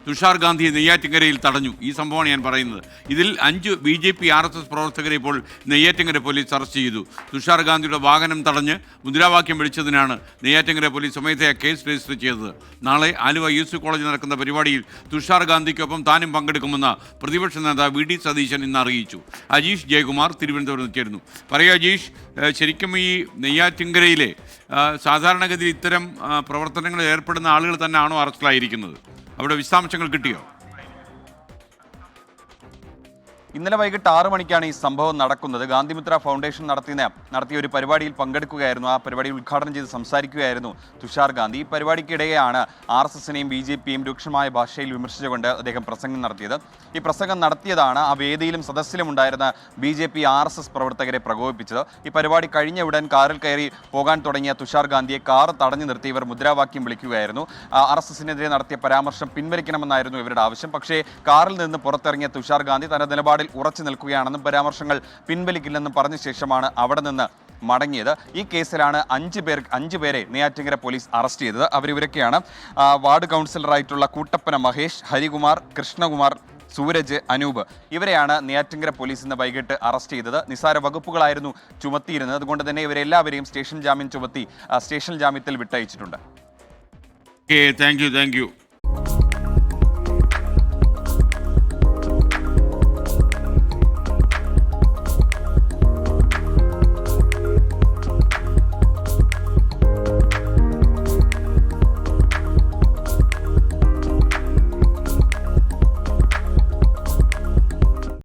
തുഷാർ ഗാന്ധിയെ നെയ്യാറ്റിൻകരയിൽ തടഞ്ഞു. ഈ സംഭവമാണ് ഞാൻ പറയുന്നത്. ഇതിൽ 5 BJP RSS പ്രവർത്തകരെ ഇപ്പോൾ നെയ്യാറ്റിൻകര പോലീസ് അറസ്റ്റ് ചെയ്തു. തുഷാർ ഗാന്ധിയുടെ വാഹനം തടഞ്ഞ് മുദ്രാവാക്യം വിളിച്ചതിനാണ് നെയ്യാറ്റിൻകര പോലീസ് സ്വമേധയാ കേസ് രജിസ്റ്റർ ചെയ്തത്. നാളെ ആലുവ UC കോളേജിൽ നടക്കുന്ന പരിപാടിയിൽ തുഷാർ ഗാന്ധിക്കൊപ്പം താനും പങ്കെടുക്കുമെന്ന് പ്രതിപക്ഷ നേതാവ് VD സതീശൻ ഇന്ന് അറിയിച്ചു. അജീഷ് ജയകുമാർ തിരുവനന്തപുരത്ത് ചേരുന്നു. പറയൂ അജീഷ്, ശരിക്കും ഈ നെയ്യാറ്റിൻകരയിലെ സാധാരണഗതിയിൽ ഇത്തരം പ്രവർത്തനങ്ങളിൽ ഏർപ്പെടുന്ന ആളുകൾ തന്നെയാണോ അറസ്റ്റിലായിരിക്കുന്നത്? അവിടെ വിശദാംശങ്ങൾ കിട്ടിയോ? ഇന്നലെ വൈകിട്ട് 6 മണിക്കാണ് ഈ സംഭവം നടക്കുന്നത്. ഗാന്ധിമിത്ര ഫൗണ്ടേഷൻ നടത്തിയ ഒരു പരിപാടിയിൽ പങ്കെടുക്കുകയായിരുന്നു. ആ പരിപാടി ഉദ്ഘാടനം ചെയ്ത് സംസാരിക്കുകയായിരുന്നു തുഷാർ ഗാന്ധി. ഈ പരിപാടിക്കിടെയാണ് RSSനെയും BJPയെയും രൂക്ഷമായ ഭാഷയിൽ വിമർശിച്ചുകൊണ്ട് അദ്ദേഹം പ്രസംഗം നടത്തിയത്. ഈ പ്രസംഗം നടത്തിയതാണ് ആ വേദിയിലും സദസ്സിലും ഉണ്ടായിരുന്ന BJP RSS പ്രവർത്തകരെ പ്രകോപിപ്പിച്ചത്. ഈ പരിപാടി കഴിഞ്ഞ ഉടൻ കാറിൽ കയറി പോകാൻ തുടങ്ങിയ തുഷാർ ഗാന്ധിയെ കാർ തടഞ്ഞു നിർത്തി ഇവർ മുദ്രാവാക്യം വിളിക്കുകയായിരുന്നു. RSSനെതിരെ നടത്തിയ പരാമർശം പിൻവലിക്കണമെന്നായിരുന്നു ഇവരുടെ ആവശ്യം. പക്ഷേ കാറിൽ നിന്ന് പുറത്തിറങ്ങിയ തുഷാർ ഗാന്ധി തന്റെ നിലപാടിൽ ഉറച്ചു നിൽക്കുകയാണെന്നും പരാമർശങ്ങൾ പിൻവലിക്കില്ലെന്നും പറഞ്ഞ ശേഷമാണ് അവിടെ നിന്ന് മടങ്ങിയത്. ഈ കേസിലാണ് 5 പേരെ നെയ്യാറ്റിൻകര പോലീസ് അറസ്റ്റ് ചെയ്തത്. അവരിവരൊക്കെയാണ് വാർഡ് കൗൺസിലറായിട്ടുള്ള കൂട്ടപ്പന മഹേഷ്, ഹരികുമാർ, കൃഷ്ണകുമാർ, സൂരജ്, അനൂപ്. ഇവരെയാണ് നെയ്യാറ്റിൻകര പോലീസ് ഇന്ന് വൈകിട്ട് അറസ്റ്റ് ചെയ്തത്. നിസാര വകുപ്പുകളായിരുന്നു ചുമത്തിയിരുന്നത്. അതുകൊണ്ട് തന്നെ ഇവരെല്ലാവരെയും സ്റ്റേഷൻ ജാമ്യം ചുമത്തി സ്റ്റേഷൻ ജാമ്യത്തിൽ വിട്ടയച്ചിട്ടുണ്ട്. Thank you.